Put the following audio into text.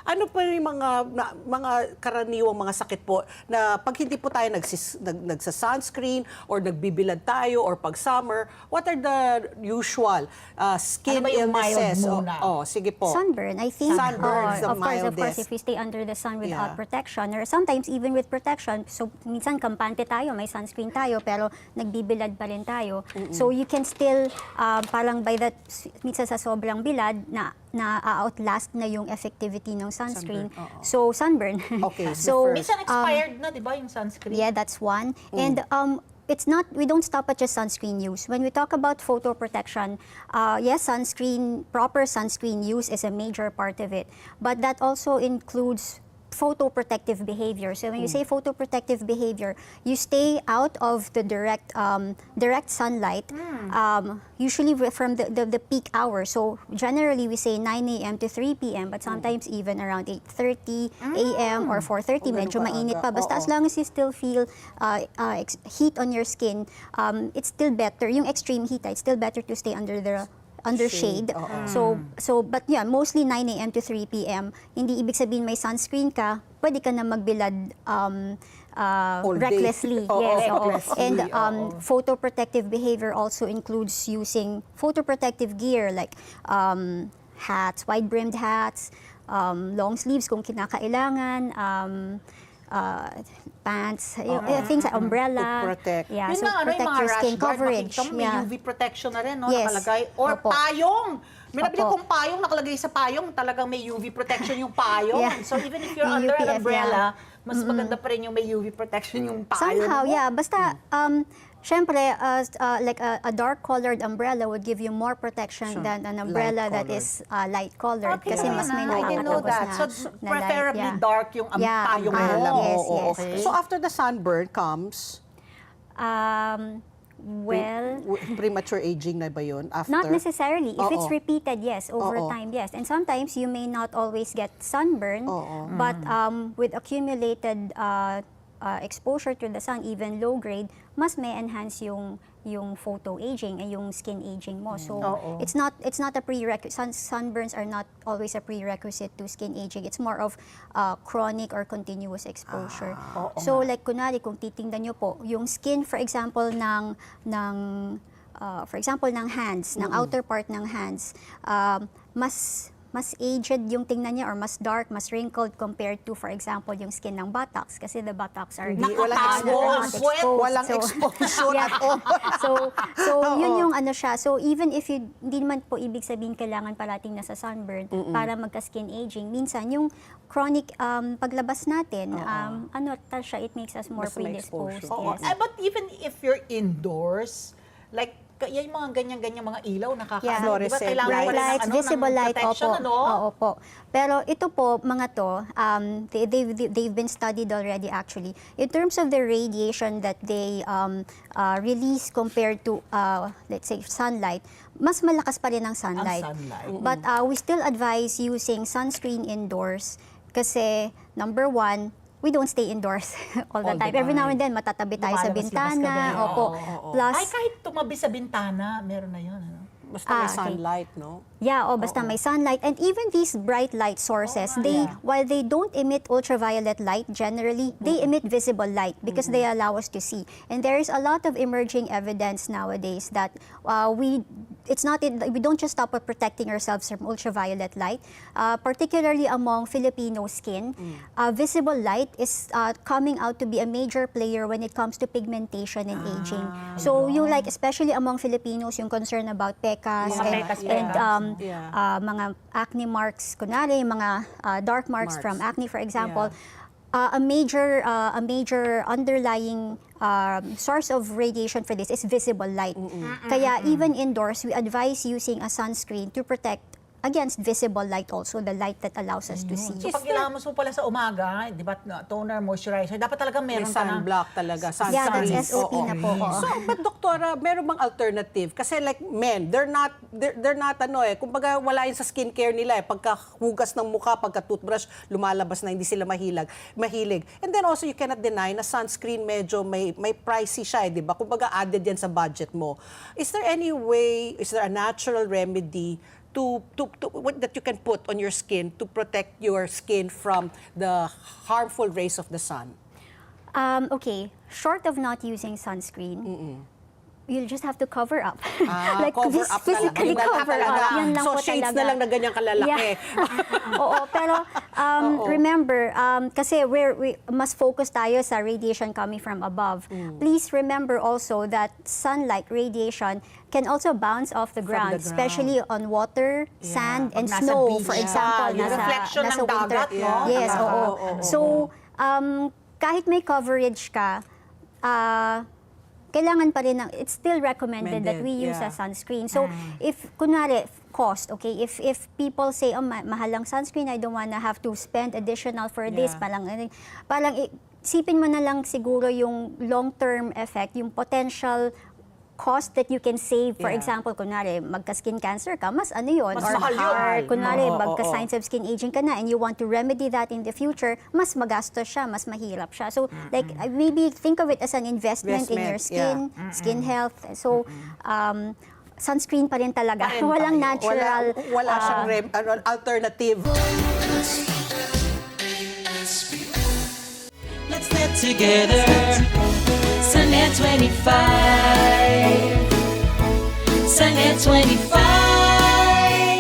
ano po yung mga karaniwang mga sakit po na pag hindi po tayo nagsa-sunscreen or nagbibilad tayo or pag summer, what are the usual skin illnesses? Sige po. Sunburn, I think. Sunburn is the of course, mildest. if we stay under the sun without protection, or sometimes even with protection, so minsan kampante tayo, may sunscreen tayo, pero nagbibilad pa rin tayo. So you can still, parang by that, minsan sa sobrang bilad, na-outlast na yung effectivity ng sunscreen. So sunburn. Okay. So minsan expired na, di ba, yung sunscreen? yeah, that's one. And it's not, we don't stop at just sunscreen use. When we talk about photo protection, yes, proper sunscreen use is a major part of it. But that also includes photoprotective behavior. So when you say photoprotective behavior, you stay out of the direct sunlight, usually from the peak hour. So generally we say 9 a.m. to 3 p.m. but sometimes even around 8:30 a.m. or 4:30, medyo mainit pa. Basta as long as you still feel heat on your skin, it's still better. Yung extreme heat, it's still better to stay under shade. But yeah, mostly 9 a.m. to 3 p.m. Hindi ibig sabihin may sunscreen ka, pwede ka na magbilad recklessly. And photoprotective behavior also includes using photoprotective gear like hats, wide-brimmed hats, long sleeves kung kinakailangan, pants, things like umbrella. To protect. Yeah, Yun so na, protect yung mga your rash skin guard, coverage. makikita mo, may UV protection na rin, no, Yes. nakalagay. Or Opo. payong. May nabili Opo. kong payong, nakalagay sa payong, talagang may UV protection yung payong. Yeah. So even if you're May under UPF, an umbrella, mas maganda pa rin yung may UV protection yung payong. Somehow, mo. yeah. Basta, syempre, like a dark-colored umbrella would give you more protection than an umbrella that is light-colored. Okay, Kasi mas may I didn't know nakakatagos that. na, So na preferably light. dark yung payong umbrella. mo. Yes, Oo, yes. okay. So after the sunburn comes, Well, premature aging na ba yun? After? not necessarily. If it's Oo. repeated, yes. Over time, yes. And sometimes you may not always get sunburn, but with accumulated exposure to the sun, even low grade, mas may enhance yung photo aging and yung skin aging mo. So it's not a prerequisite. Sunburns are not always a prerequisite to skin aging. It's more of chronic or continuous exposure. So like kunwari kung titingnan niyo po, yung skin for example ng hands, ng outer part ng hands, mas aged yung tingnan niya or mas dark, mas wrinkled compared to, for example, yung skin ng buttocks. Kasi the buttocks are Walang exposure at all. So yun yung ano siya. So even if hindi naman po ibig sabihin kailangan parating nasa sunburn para magka-skin aging, minsan yung chronic paglabas natin, siya, it makes us more Mas may predisposed. exposure. Yes. But even if you're indoors, like, yung mga ganyan-ganyan mga ilaw, nakakaano. Diba, Fluorescent kailangan Bright pala ng, lights, visible ng light, protection, opo. ano? Oo po. Pero ito po, mga to, they've been studied already actually. In terms of the radiation that they release compared to, let's say, sunlight, mas malakas pa rin ang sunlight. But we still advise using sunscreen indoors kasi, number one, we don't stay indoors all the time. Every now and then, matatabi tayo sa Lumalabas-labas ka bintana. din. Opo. Plus, Ay, kahit tumabi sa bintana, meron na yun. Ano? Basta may okay. sunlight, no? yeah, basta may sunlight. And even these bright light sources, while they don't emit ultraviolet light, generally, they emit visible light because they allow us to see. And there is a lot of emerging evidence nowadays that we don't just stop at protecting ourselves from ultraviolet light, particularly among Filipino skin. Visible light is coming out to be a major player when it comes to pigmentation and aging. So yung like, especially among Filipinos, yung concern about pekas and mga acne marks, kunwari, mga dark marks from acne, for example. A major underlying source of radiation for this is visible light. Kaya even indoors, we advise using a sunscreen to protect against visible light also, the light that allows us to see. So pag ilamos mo pala sa umaga, di ba, toner, moisturizer, dapat talaga May meron ka na. sunblock talaga, sunscreen. Yeah, that's SOP na po. So, but doktora, meron bang alternative? Kasi like men, they're not kumbaga wala yun sa skincare nila pagkahugas ng mukha, pagka-toothbrush, lumalabas na hindi sila mahilig. And then also you cannot deny na sunscreen medyo may pricey siya, di ba? Kumbaga added yan sa budget mo. Is there any way, is there a natural remedy that you can put on your skin to protect your skin from the harmful rays of the sun? Okay, short of not using sunscreen, you'll just have to cover up. Cover up na lang. physically Yun na lang cover talaga. up. Yun lang So po shades talaga. na lang na ganyan kalalaki. Oo, pero remember, kasi we mas focus tayo sa radiation coming from above. Please remember also that sunlight radiation can also bounce off the ground, the ground. especially on water, sand, and Pag nasa snow, beach. for example. Yung reflection ng nasa winter. dagat, no? Yes, oo. So, kahit may coverage ka, kailangan pa rin it's still recommended that we use a sunscreen. So, if, kunwari, cost, okay, if people say, oh, mahal lang sunscreen, I don't wanna have to spend additional for this, parang isipin mo na lang siguro yung long-term effect, yung potential cost that you can save. For example, kunwari, magka-skin cancer ka, mas ano yun? Mas mahal yun. Or kunwari, magka-signs of skin aging ka na and you want to remedy that in the future, mas magastos siya, mas mahirap siya. So, like, maybe think of it as an investment in your skin, skin health. So, sunscreen pa rin talaga. Walang natural. Wala siyang alternative. Let's get together. Sa NET25. Sa NET25.